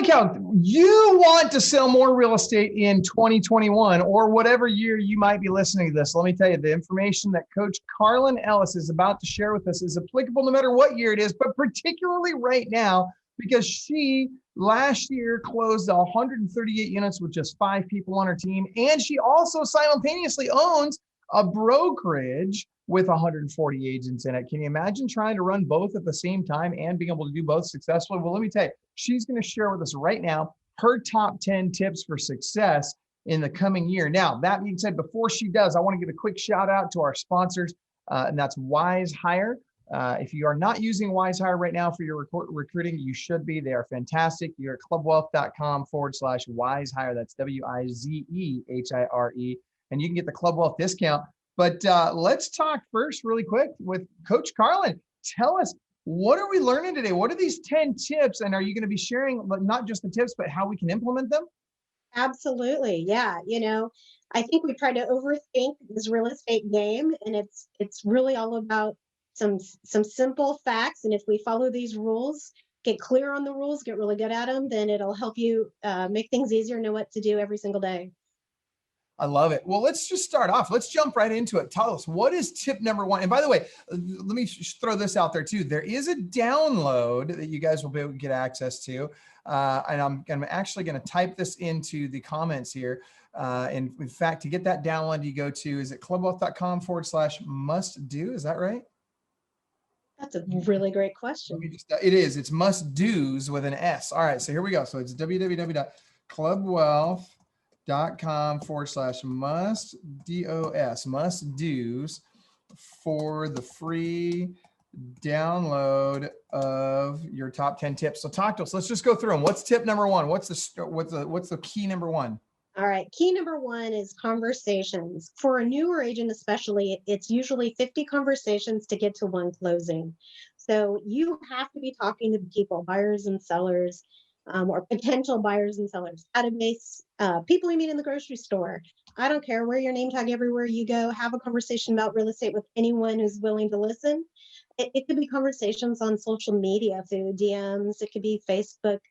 Holy cow, you want to sell more real estate in 2021 or whatever year you might be listening to this. Let me tell you, the information that Coach Karlyn Ellis is about to share with us is applicable no matter what year it is, but particularly right now because she last year closed 138 units with just 5 people on her team. And she also simultaneously owns a brokerage with 140 agents in it. Can you imagine trying to run both at the same time and being able to do both successfully? Well, let me tell you, she's going to share with us right now her top 10 tips for success in the coming year. Now, that being said, before she does, I want to give a quick shout out to our sponsors, and that's Wise Hire. If you are not using Wise Hire right now for your recruiting, you should be. They are fantastic. You're at clubwealth.com/Wise Hire. That's WIZEHIRE. And you can get the Club Wealth discount. But let's talk first really quick with Coach Karlyn. Tell us, what are we learning today? What are these 10 tips? And are you going to be sharing not just the tips, but how we can implement them? Absolutely. Yeah. I think we try to overthink this real estate game, and it's really all about some simple facts. And if we follow these rules, get clear on the rules, get really good at them, then it'll help you make things easier, know what to do every single day. I love it. Well, let's just start off. Let's jump right into it. Tell us, what is tip number 1? And by the way, let me throw this out there too. There is a download that you guys will be able to get access to. And I'm actually going to type this into the comments here. And in fact, to get that download, you go to, is it clubwealth.com/must do? Is that right? That's a really great question. It is. It's must do's with an S. All right. So here we go. So it's www.clubwealth.com/must do's for the free download of your top 10 tips. So talk to us. Let's just go through them. What's tip number 1? What's the key number 1? All right. Key number 1 is conversations. For a newer agent, especially, it's usually 50 conversations to get to one closing. So you have to be talking to people, buyers and sellers, or potential buyers and sellers, database, people you meet in the grocery store. I don't care, wear your name tag everywhere you go. Have a conversation about real estate with anyone who's willing to listen. It could be conversations on social media through DMs. It could be Facebook.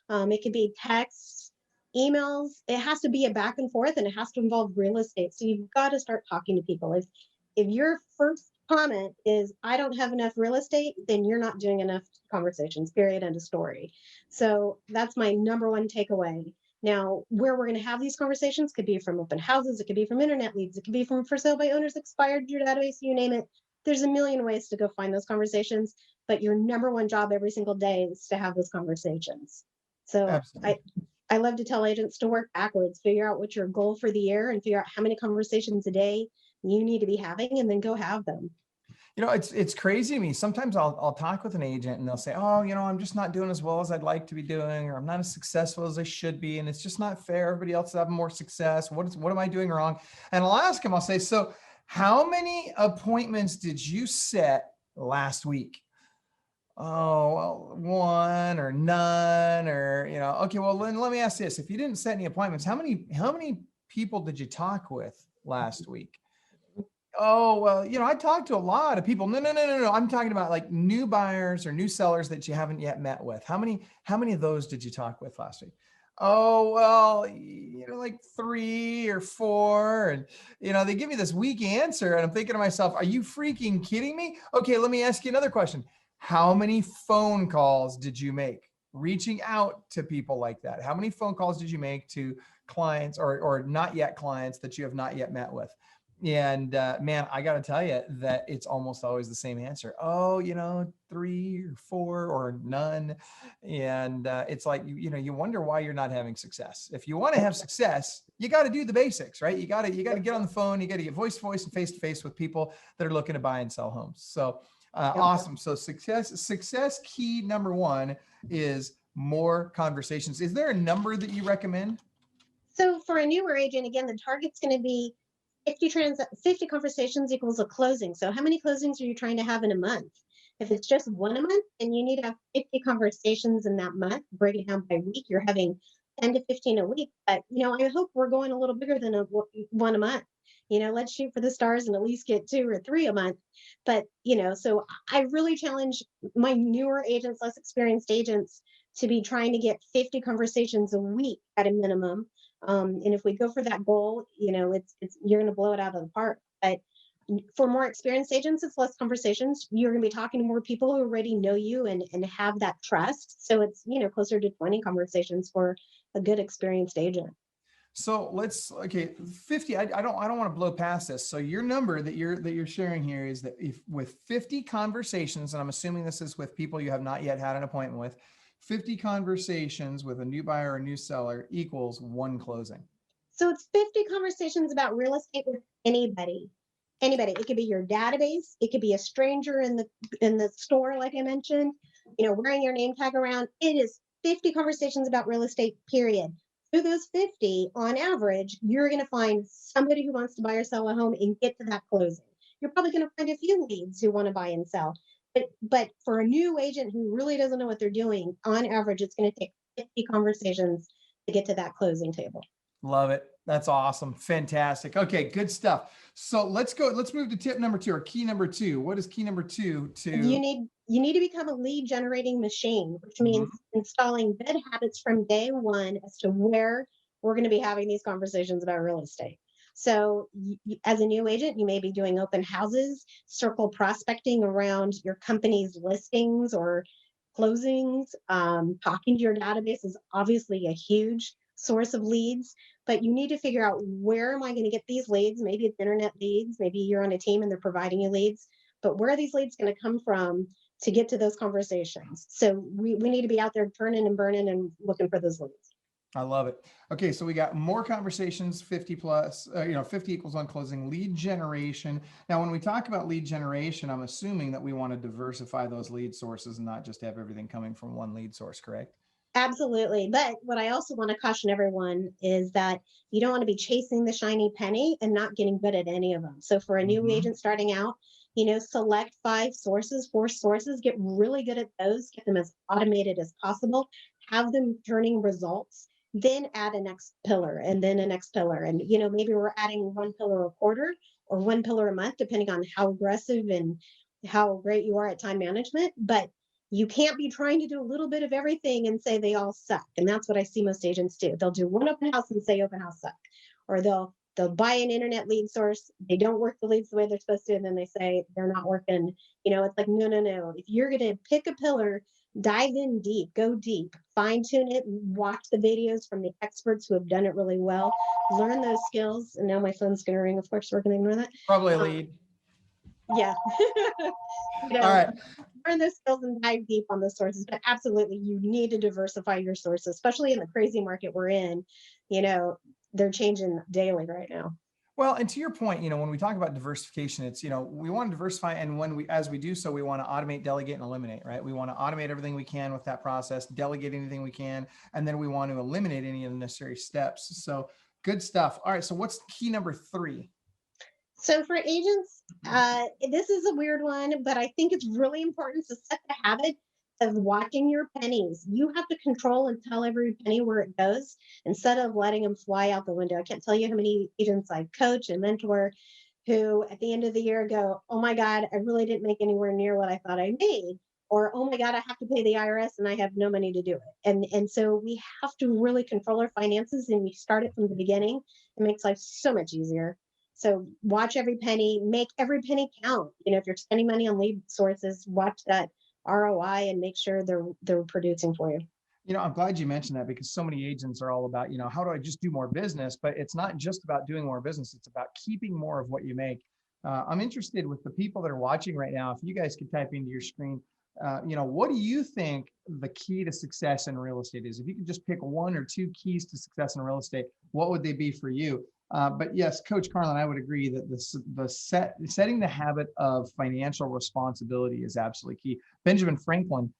It could be texts, emails. It has to be a back and forth, and it has to involve real estate. So you've got to start talking to people. If your first comment is, I don't have enough real estate, then you're not doing enough conversations, period, end of story. So that's my number 1 takeaway. Now, where we're going to have these conversations could be from open houses. It could be from internet leads. It could be from for sale by owners, expired, your database, you name it. There's a million ways to go find those conversations, but your number 1 job every single day is to have those conversations. So I love to tell agents to work backwards, figure out what's your goal for the year and figure out how many conversations a day you need to be having, and then go have them. It's crazy to me. Sometimes I'll talk with an agent and they'll say, oh, I'm just not doing as well as I'd like to be doing, or I'm not as successful as I should be. And it's just not fair. Everybody else is having more success. What am I doing wrong? And I'll ask them, I'll say, so how many appointments did you set last week? Oh, well, 1 or none, or, okay, well, then let me ask this. If you didn't set any appointments, how many people did you talk with last week? Oh, well, I talked to a lot of people. No. I'm talking about like new buyers or new sellers that you haven't yet met with. How many of those did you talk with last week? Oh, well, like 3 or 4. And, they give me this weak answer. And I'm thinking to myself, are you freaking kidding me? Okay, let me ask you another question. How many phone calls did you make? Reaching out to people like that. How many phone calls did you make to clients or not yet clients that you have not yet met with? And man, I got to tell you that it's almost always the same answer. Oh, 3 or 4 or none. And it's like, you wonder why you're not having success. If you want to have success, you got to do the basics, right? You got to get on the phone. You got to get voice to voice and face to face with people that are looking to buy and sell homes. So awesome. So success key number 1 is more conversations. Is there a number that you recommend? So for a newer agent, again, the target's going to be 50 conversations equals a closing. So how many closings are you trying to have in a month? If it's just 1 a month, then you need to have 50 conversations in that month. Break it down by week. You're having 10 to 15 a week. But, I hope we're going a little bigger than 1 a month. Let's shoot for the stars and at least get 2 or 3 a month. But, so I really challenge my newer agents, less experienced agents, to be trying to get 50 conversations a week at a minimum. And if we go for that goal, it's you're going to blow it out of the park. But for more experienced agents, it's less conversations. You're going to be talking to more people who already know you and have that trust. So it's, closer to 20 conversations for a good experienced agent. So okay, 50. I don't want to blow past this. So your number that you're sharing here is that if with 50 conversations, and I'm assuming this is with people you have not yet had an appointment with, 50 conversations with a new buyer or new seller equals one closing. So it's 50 conversations about real estate with anybody. Anybody. It could be your database. It could be a stranger in the store, like I mentioned, wearing your name tag around. It is 50 conversations about real estate, period. Through those 50, on average, you're going to find somebody who wants to buy or sell a home and get to that closing. You're probably going to find a few leads who want to buy and sell. But for a new agent who really doesn't know what they're doing, on average, it's going to take 50 conversations to get to that closing table. Love it. That's awesome. Fantastic. Okay, good stuff. So let's move to tip number 2 or key number 2. What is key number 2 to? You need to become a lead generating machine, which means installing good habits from day one as to where we're going to be having these conversations about real estate. So as a new agent, you may be doing open houses, circle prospecting around your company's listings or closings. Talking to your database is obviously a huge source of leads, but you need to figure out, where am I going to get these leads? Maybe it's internet leads, maybe you're on a team and they're providing you leads, but where are these leads going to come from to get to those conversations? So we need to be out there turning and burning and looking for those leads. I love it. Okay, so we got more conversations, 50 plus, 50 equals one closing. Lead generation. Now, when we talk about lead generation, I'm assuming that we want to diversify those lead sources and not just have everything coming from one lead source, correct? Absolutely. But what I also want to caution everyone is that you don't want to be chasing the shiny penny and not getting good at any of them. So for a new agent starting out, select 5 sources, 4 sources, get really good at those, get them as automated as possible, have them turning results, then add a next pillar and then a next pillar. And, maybe we're adding 1 pillar a quarter or 1 pillar a month, depending on how aggressive and how great you are at time management. But you can't be trying to do a little bit of everything and say they all suck. And that's what I see most agents do. They'll do one open house and say open house suck. Or they'll buy an internet lead source. They don't work the leads the way they're supposed to. And then they say they're not working. It's like, no. If you're going to pick a pillar, dive in deep, go deep, fine tune it, watch the videos from the experts who have done it really well, learn those skills. And now my phone's going to ring. Of course, we're going to ignore that. Probably a lead. Yeah. All right. Learn those skills and dive deep on those sources. But absolutely, you need to diversify your sources, especially in the crazy market we're in. They're changing daily right now. Well, and to your point, when we talk about diversification, it's, we want to diversify. And as we do so, we want to automate, delegate, and eliminate, right? We want to automate everything we can with that process, delegate anything we can, and then we want to eliminate any of the necessary steps. So good stuff. All right. So what's key number 3? So for agents, this is a weird one, but I think it's really important to set the habit of watching your pennies. You have to control and tell every penny where it goes instead of letting them fly out the window. I can't tell you how many agents I coach and mentor who at the end of the year go, oh my God, I really didn't make anywhere near what I thought I made. Or, oh my God, I have to pay the IRS and I have no money to do it. And so we have to really control our finances, and we start it from the beginning. It makes life so much easier. So watch every penny, make every penny count. If you're spending money on lead sources, watch that ROI and make sure they're producing for you. I'm glad you mentioned that, because so many agents are all about, how do I just do more business? But it's not just about doing more business. It's about keeping more of what you make. I'm interested with the people that are watching right now. If you guys could type into your screen, what do you think the key to success in real estate is? If you could just pick 1 or 2 keys to success in real estate, what would they be for you? But yes, Coach Karlyn, I would agree that setting the habit of financial responsibility is absolutely key. Benjamin Franklin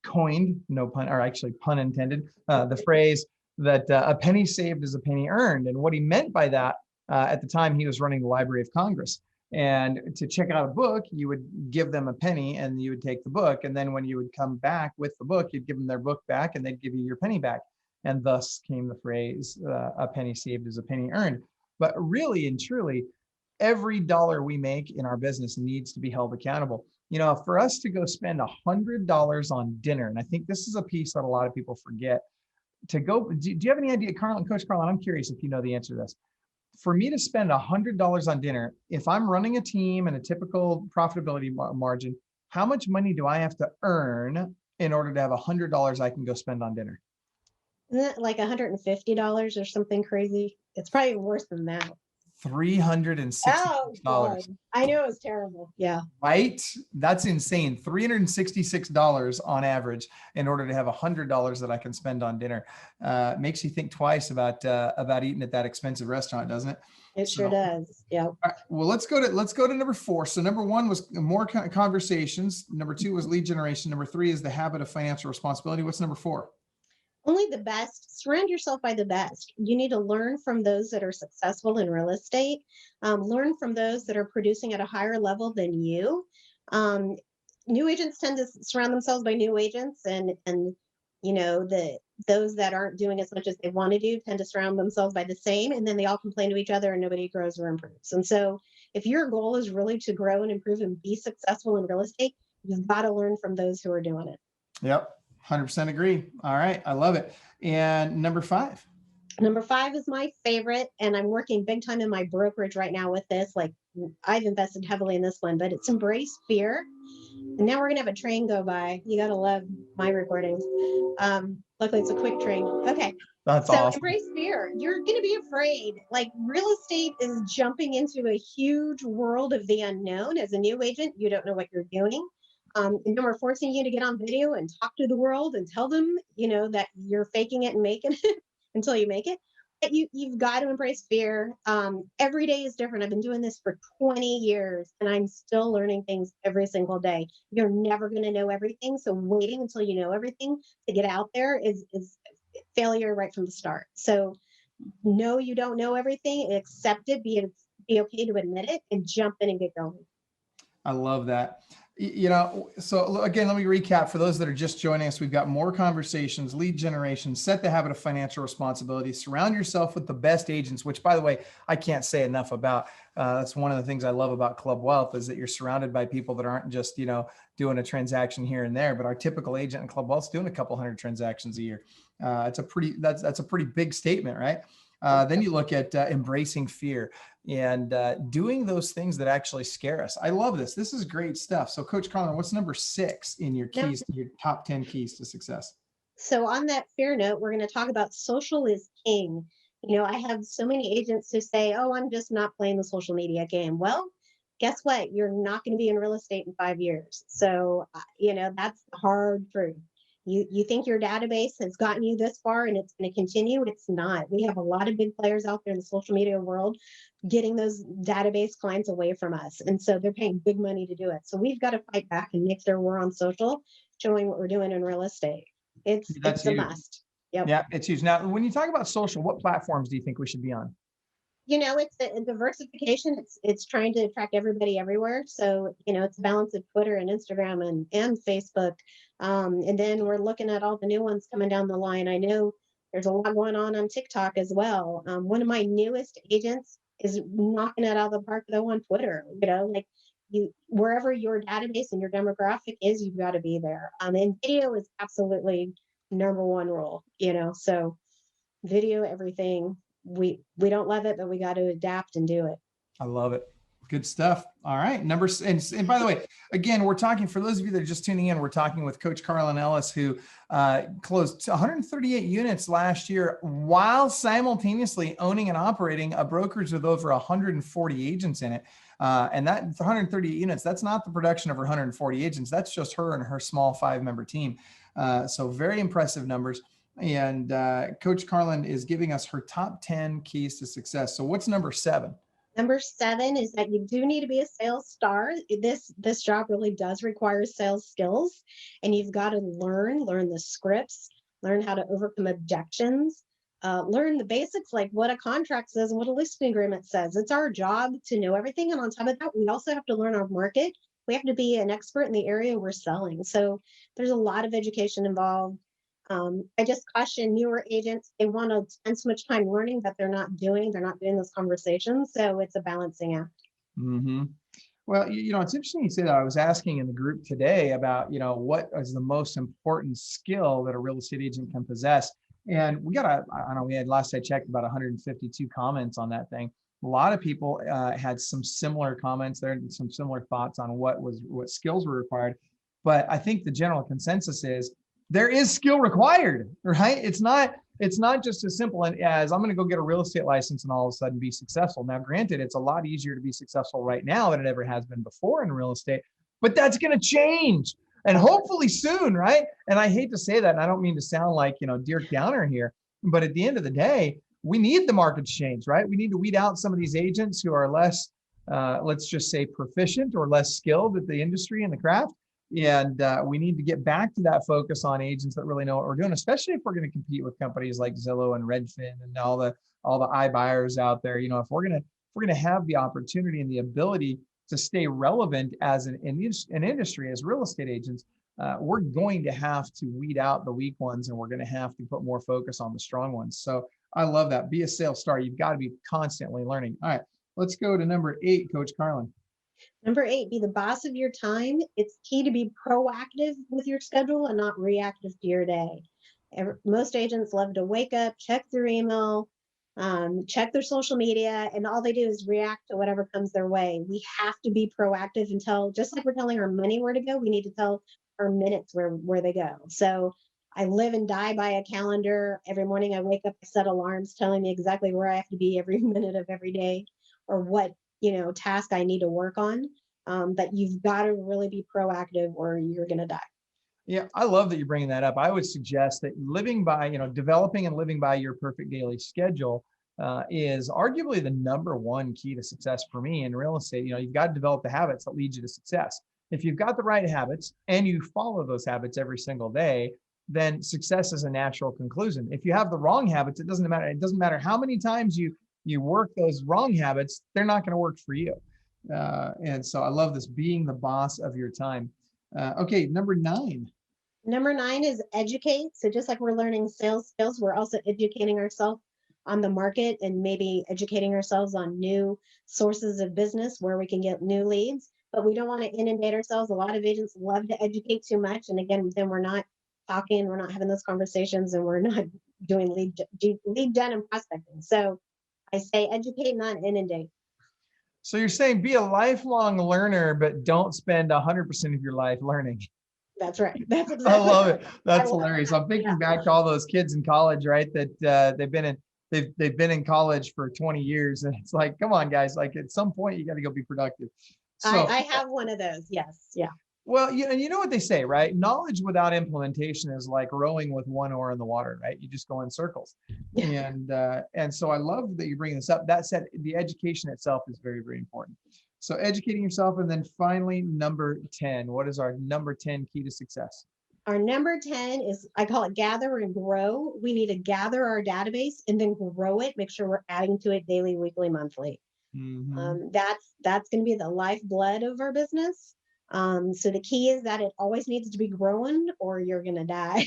coined, no pun, or actually pun intended, the phrase that a penny saved is a penny earned. And what he meant by that, at the time he was running the Library of Congress. And to check out a book, you would give them a penny and you would take the book. And then when you would come back with the book, you'd give them their book back and they'd give you your penny back. And thus came the phrase, a penny saved is a penny earned. But really and truly, every dollar we make in our business needs to be held accountable. For us to go spend $100 on dinner, and I think this is a piece that a lot of people forget, to go, do you have any idea, Coach Karlyn, I'm curious if you know the answer to this. For me to spend $100 on dinner, if I'm running a team and a typical profitability margin, how much money do I have to earn in order to have $100 I can go spend on dinner? Isn't it like $150 or something crazy? It's probably worse than that. $366. Oh, God. I know it was terrible. Yeah. Right? That's insane. $366 on average in order to have $100 that I can spend on dinner. Makes you think twice about eating at that expensive restaurant, doesn't it? It sure does. Yeah. Well, let's go to number 4. So number 1 was more conversations. Number 2 was lead generation. Number 3 is the habit of financial responsibility. What's number 4? Only the best. Surround yourself by the best. You need to learn from those that are successful in real estate. Learn from those that are producing at a higher level than you. Um, New agents tend to surround themselves by new agents, and those that aren't doing as much as they want to do tend to surround themselves by the same, and then they all complain to each other and nobody grows or improves. And so if your goal is really to grow and improve and be successful in real estate, you've got to learn from those who are doing it. Yep. 100% agree. All right. I love it. And number 5. Number 5 is my favorite, and I'm working big time in my brokerage right now with this. Like, I've invested heavily in this one, but it's embrace fear. And now we're gonna have a train go by. You gotta love my recordings. Luckily it's a quick train. Okay. That's So awesome. embrace fear. You're gonna be afraid. Like, real estate is jumping into a huge world of the unknown. As a new agent, you don't know what you're doing. And then we're forcing you to get on video and talk to the world and tell them, that you're faking it and making it until you make it. But you've got to embrace fear. Every day is different. I've been doing this for 20 years and I'm still learning things every single day. You're never going to know everything. So waiting until you know everything to get out there is failure right from the start. So know you don't know everything, accept it, be okay to admit it, and jump in and get going. I love that. So again, let me recap for those that are just joining us. We've got more conversations, lead generation, set the habit of financial responsibility, surround yourself with the best agents, which, by the way, I can't say enough about. That's one of the things I love about Club Wealth, is that you're surrounded by people that aren't just, doing a transaction here and there, but our typical agent in Club Wealth is doing a couple hundred transactions a year. That's a pretty big statement, right? Then you look at embracing fear and doing those things that actually scare us. I love this. This is great stuff. So Coach Karlyn, what's number 6 in your keys, your top 10 keys to success? So on that fear note, we're going to talk about social is king. I have so many agents who say, oh, I'm just not playing the social media game. Well, guess what? You're not going to be in real estate in 5 years. So, that's the hard truth. You think your database has gotten you this far and it's going to continue? It's not. We have a lot of big players out there in the social media world getting those database clients away from us. And so they're paying big money to do it. So we've got to fight back and make sure we're on social, showing what we're doing in real estate. It's a must. Yep. Yeah, it's huge. Now, when you talk about social, what platforms do you think we should be on? It's a diversification. It's trying to attract everybody everywhere. So, it's a balance of Twitter and Instagram and Facebook. And then we're looking at all the new ones coming down the line. I know there's a lot going on TikTok as well. One of my newest agents is knocking it out of the park though on Twitter. Wherever your database and your demographic is, you've got to be there. And video is absolutely number one rule. So video, everything. We don't love it, but we got to adapt and do it. I love it. Good stuff. All right. And by the way, again, we're talking, for those of you that are just tuning in, we're talking with Coach Karlyn Ellis, who closed 138 units last year while simultaneously owning and operating a brokerage with over 140 agents in it. And that 138 units, that's not the production of her 140 agents. That's just her and her small 5-member team. So very impressive numbers. And Coach Karlyn is giving us her top 10 keys to success. So what's number 7? Number 7 is that you do need to be a sales star. This job really does require sales skills, and you've got to learn the scripts, learn how to overcome objections, learn the basics like what a contract says and what a listing agreement says. It's our job to know everything. And on top of that, we also have to learn our market. We have to be an expert in the area we're selling. So there's a lot of education involved. I just caution newer agents, they want to spend so much time learning that they're not doing those conversations. So it's a balancing act. Mm-hmm. Well, it's interesting you say that. I was asking in the group today about, what is the most important skill that a real estate agent can possess. And I don't know, we had, last I checked, about 152 comments on that thing. A lot of people had some similar comments there and some similar thoughts on what skills were required. But I think the general consensus is there is skill required, right? It's not just as simple as I'm going to go get a real estate license and all of a sudden be successful. Now, granted, it's a lot easier to be successful right now than it ever has been before in real estate, but that's going to change and hopefully soon, right? And I hate to say that, and I don't mean to sound like, Dirk Downer here, but at the end of the day, we need the market to change, right? We need to weed out some of these agents who are less, let's just say, proficient or less skilled at the industry and the craft. And we need to get back to that focus on agents that really know what we're doing, especially if we're going to compete with companies like Zillow and Redfin and all the iBuyers out there. If we're gonna have the opportunity and the ability to stay relevant as an industry, as real estate agents, we're going to have to weed out the weak ones, and we're going to have to put more focus on the strong ones. So I love that. Be a sales star. You've got to be constantly learning. All right, let's go to number 8, Coach Karlyn. Number 8, be the boss of your time. It's key to be proactive with your schedule and not reactive to your day. Most agents love to wake up, check their email, check their social media, and all they do is react to whatever comes their way. We have to be proactive and tell, just like we're telling our money where to go, we need to tell our minutes where they go. So I live and die by a calendar. Every morning I wake up, I set alarms telling me exactly where I have to be every minute of every day, or what task I need to work on. But you've got to really be proactive or you're going to die. Yeah, I love that you're bringing that up. I would suggest that developing and living by your perfect daily schedule is arguably the number one key to success for me in real estate. You've got to develop the habits that lead you to success. If you've got the right habits and you follow those habits every single day, then success is a natural conclusion. If you have the wrong habits, it doesn't matter. It doesn't matter how many times you work those wrong habits, they're not going to work for you. And so I love this, being the boss of your time. Okay, number 9. Number 9 is educate. So just like we're learning sales skills, we're also educating ourselves on the market and maybe educating ourselves on new sources of business where we can get new leads. But we don't want to inundate ourselves. A lot of agents love to educate too much. And again, then we're not talking, we're not having those conversations, and we're not doing lead gen and prospecting. So I say educate, not inundate. So you're saying be a lifelong learner, but don't spend 100% of your life learning. That's right. That's exactly. I love right. it. That's hilarious. I'm thinking back to all those kids in college, right? That they've been in college for 20 years, and it's like, come on, guys! Like at some point, you got to go be productive. So I have one of those. Yes. Yeah. well, you know what they say, right? Knowledge without implementation is like rowing with one oar in the water, right? You just go in circles. Yeah. And so I love that you're bringing this up. That said, the education itself is very, very important. So educating yourself, and then finally, number 10. What is our number 10 key to success? Our number 10 is, I call it gather and grow. We need to gather our database and then grow it. Make sure we're adding to it daily, weekly, monthly. Mm-hmm. That's going to be the lifeblood of our business. So the key is that it always needs to be growing or you're going to die.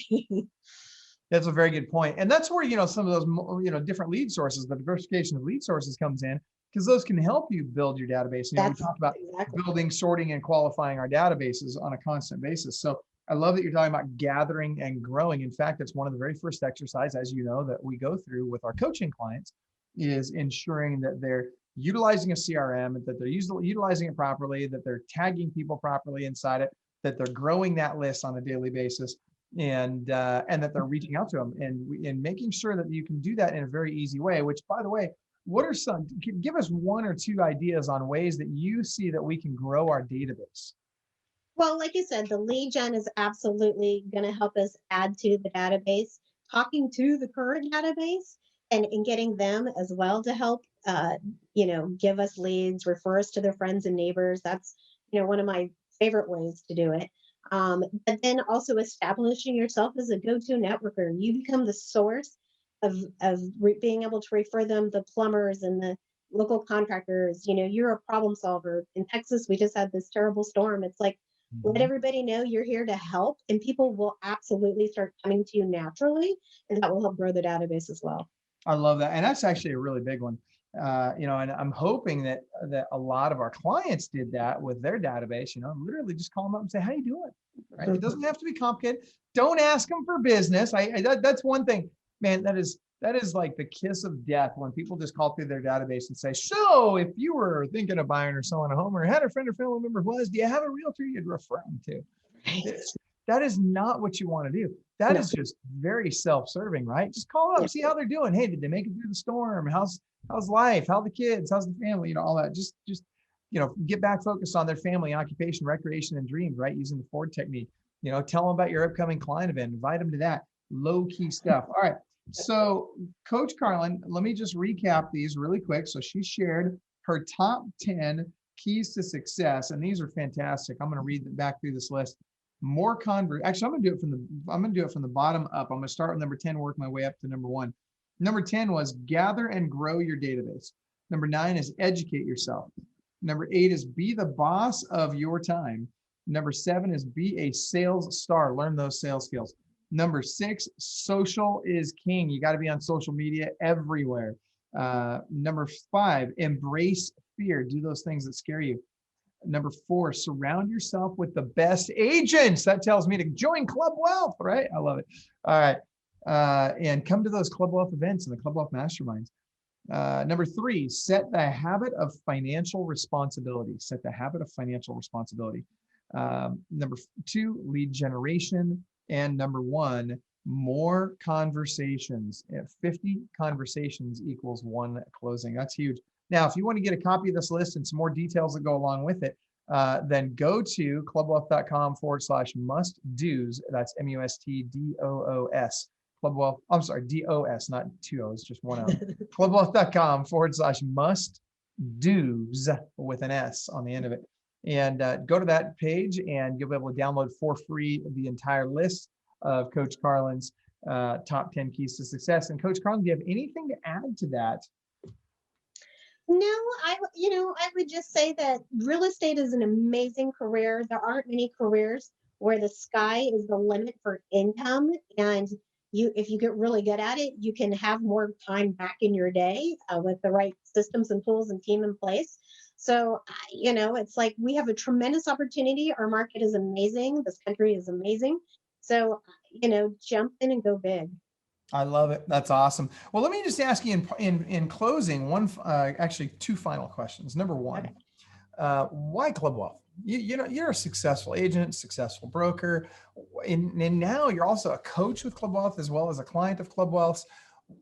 That's a very good point. And that's where, some of those, different lead sources, the diversification of lead sources comes in, because those can help you build your database. We talk about building, sorting, and qualifying our databases on a constant basis. So I love that you're talking about gathering and growing. In fact, it's one of the very first exercises, as you know, that we go through with our coaching clients, is ensuring that they're utilizing a CRM, that they're utilizing it properly, that they're tagging people properly inside it, that they're growing that list on a daily basis, and that they're reaching out to them, and making sure that you can do that in a very easy way. Which, by the way, give us 1 or 2 ideas on ways that you see that we can grow our database. Well, like you said, the lead gen is absolutely going to help us add to the database, talking to the current database and getting them as well to help, give us leads, refer us to their friends and neighbors. That's, one of my favorite ways to do it. But then also establishing yourself as a go-to networker. You become the source of being able to refer them, the plumbers and the local contractors. You're a problem solver. In Texas, we just had this terrible storm. It's like, let everybody know you're here to help, and people will absolutely start coming to you naturally, and that will help grow the database as well. I love that. And that's actually a really big one. And I'm hoping that a lot of our clients did that with their database, literally just call them up and say, how you doing? Right. It doesn't have to be complicated. Don't ask them for business. That's one thing, man, that is like the kiss of death when people just call through their database and say, so if you were thinking of buying or selling a home or had a friend or family member who was, do you have a realtor you'd refer them to? That is not what you want to do. That is just very self-serving, right? Just call up, see how they're doing. Hey, did they make it through the storm? How's life? How are the kids? How's the family? All that. Just get back focused on their family, occupation, recreation, and dreams, right? Using the Ford technique. Tell them about your upcoming client event. Invite them to that. Low key stuff. All right. So Coach Karlyn, let me just recap these really quick. So she shared her top 10 keys to success, and these are fantastic. I'm going to read back through this list. Actually, I'm going to do it from the bottom up. I'm going to start with number 10, work my way up to number 1. Number 10 was gather and grow your database. Number 9 is educate yourself. Number 8 is be the boss of your time. Number 7 is be a sales star. Learn those sales skills. Number 6, social is king. You got to be on social media everywhere. Number 5, embrace fear. Do those things that scare you. Number 4, surround yourself with the best agents. That tells me to join Club Wealth, right? I love it. All right. And come to those Club Wealth events and the Club Wealth masterminds. Number 3, set the habit of financial responsibility. Set the habit of financial responsibility. Number 2, lead generation. And number 1, more conversations. 50 conversations equals 1 closing. That's huge. Now, if you want to get a copy of this list and some more details that go along with it, then go to clubwealth.com/must-dos. That's MUSTDOOS. Club Wealth, I'm sorry, DOS, not 2 O's, just 1 O. clubwealth.com/must-dos with an S on the end of it. And go to that page and you'll be able to download for free the entire list of Coach Karlyn's top 10 keys to success. And Coach Karlyn, do you have anything to add to that? No, I would just say that real estate is an amazing career. There aren't many careers where the sky is the limit for income. And if you get really good at it, you can have more time back in your day with the right systems and tools and team in place. So, it's like we have a tremendous opportunity. Our market is amazing. This country is amazing. So, jump in and go big. I love it. That's awesome. Well, let me just ask you in closing actually 2 final questions. Number 1, why Club Wealth? You're a successful agent, successful broker, and now you're also a coach with Club Wealth as well as a client of Club Wealth.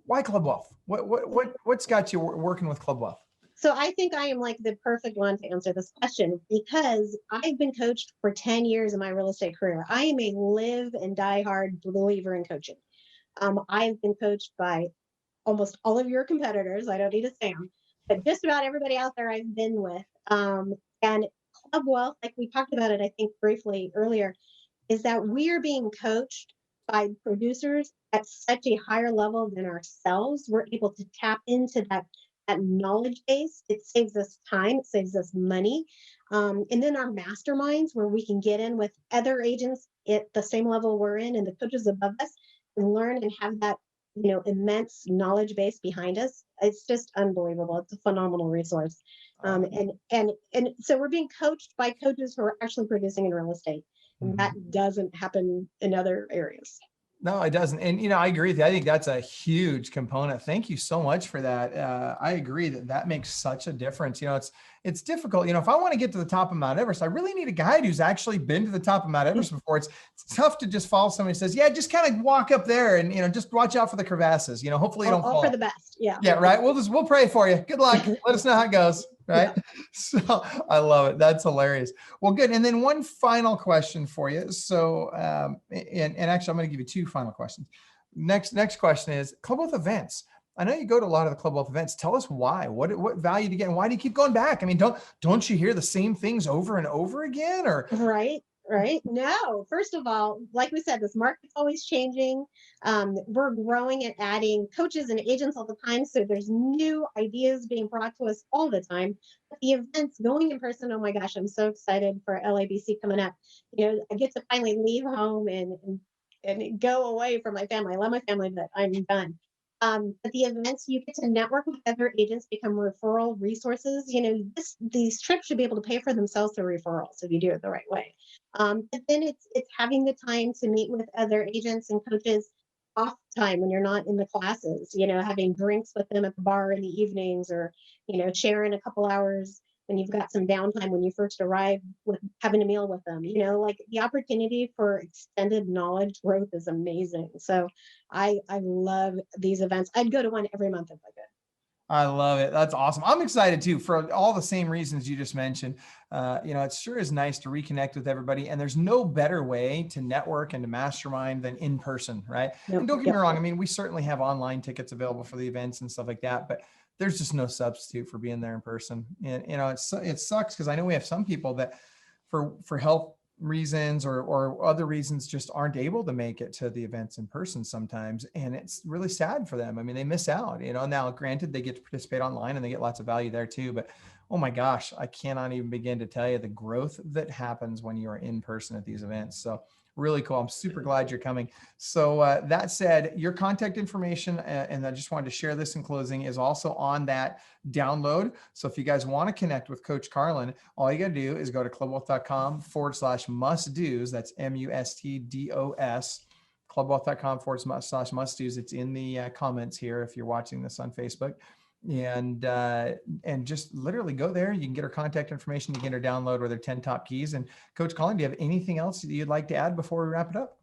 Why Club Wealth? What's got you working with Club Wealth? So I think I am like the perfect one to answer this question because I've been coached for 10 years in my real estate career. I am a live and die hard believer in coaching. I've been coached by almost all of your competitors. I don't need to say them, but just about everybody out there I've been with. And Club Wealth, like we talked about it, I think briefly earlier, is that we are being coached by producers at such a higher level than ourselves. We're able to tap into that knowledge base. It saves us time, it saves us money. And then our masterminds where we can get in with other agents at the same level we're in and the coaches above us and learn and have that immense knowledge base behind us. It's just unbelievable. It's a phenomenal resource. And so we're being coached by coaches who are actually producing in real estate. And that doesn't happen in other areas. No, it doesn't. And, I agree with you. I think that's a huge component. Thank you so much for that. I agree that makes such a difference. It's difficult. If I want to get to the top of Mount Everest, I really need a guide who's actually been to the top of Mount Everest before. It's tough to just follow somebody who says, yeah, just kind of walk up there and, just watch out for the crevasses, hopefully you don't fall. All for the best. Yeah. Yeah. Right. We'll pray for you. Good luck. Let us know how it goes. Right. Yeah. So I love it. That's hilarious. Well, good. And then one final question for you. So, and actually I'm going to give you 2 final questions. Next question is Club Wealth events. I know you go to a lot of the Club Wealth events. Tell us why. What value do you get? And why do you keep going back? I mean, don't you hear the same things over and over again? Or Right. No, first of all, like we said, this market's always changing. We're growing and adding coaches and agents all the time. So there's new ideas being brought to us all the time. But the events going in person, oh my gosh, I'm so excited for LABC coming up. I get to finally leave home and go away from my family. I love my family, but I'm done. At the events, you get to network with other agents, become referral resources. These trips should be able to pay for themselves through referrals if you do it the right way. But then it's having the time to meet with other agents and coaches off time when you're not in the classes. Having drinks with them at the bar in the evenings, or sharing a couple hours when you've got some downtime when you first arrive, with having a meal with them. Like, the opportunity for extended knowledge growth is amazing. So I love these events. I'd go to one every month if I could. I love it. That's awesome. I'm excited too for all the same reasons you just mentioned. It sure is nice to reconnect with everybody, and there's no better way to network and to mastermind than in person, right? Yep. And don't get me Yep. wrong. I mean, we certainly have online tickets available for the events and stuff like that, but there's just no substitute for being there in person. And it sucks because I know we have some people that for health reasons or other reasons just aren't able to make it to the events in person sometimes, and it's really sad for them. I mean, they miss out. Now granted, they get to participate online and they get lots of value there too, but oh my gosh, I cannot even begin to tell you the growth that happens when you are in person at these events. So really cool. I'm super glad you're coming. So that said, your contact information, and I just wanted to share this in closing, is also on that download. So if you guys want to connect with Coach Karlyn, all you got to do is go to clubwealth.com/must-dos. That's MUSTDOS. Clubwealth.com/must-dos. It's in the comments here if you're watching this on Facebook. And just literally go there. You can get her contact information. You can get her download with her 10 top keys. And Coach Karlyn, do you have anything else that you'd like to add before we wrap it up?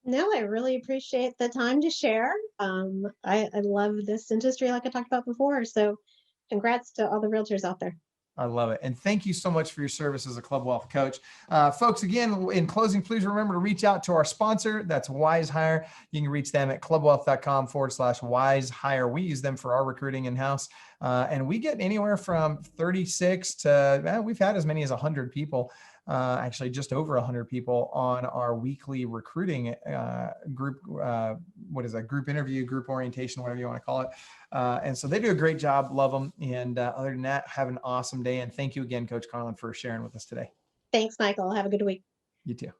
No, I really appreciate the time to share. I love this industry, like I talked about before. So congrats to all the realtors out there. I love it. And thank you so much for your service as a Club Wealth coach. Folks, again, in closing, please remember to reach out to our sponsor. That's Wise Hire. You can reach them at clubwealth.com/Wise Hire. We use them for our recruiting in-house. And we get anywhere from 36 to, we've had as many as 100 people, actually just over 100 people on our weekly recruiting group. What is that? Group interview, group orientation, whatever you want to call it. And so they do a great job. Love them. And other than that, have an awesome day. And thank you again, Coach Karlyn, for sharing with us today. Thanks, Michael. Have a good week. You too.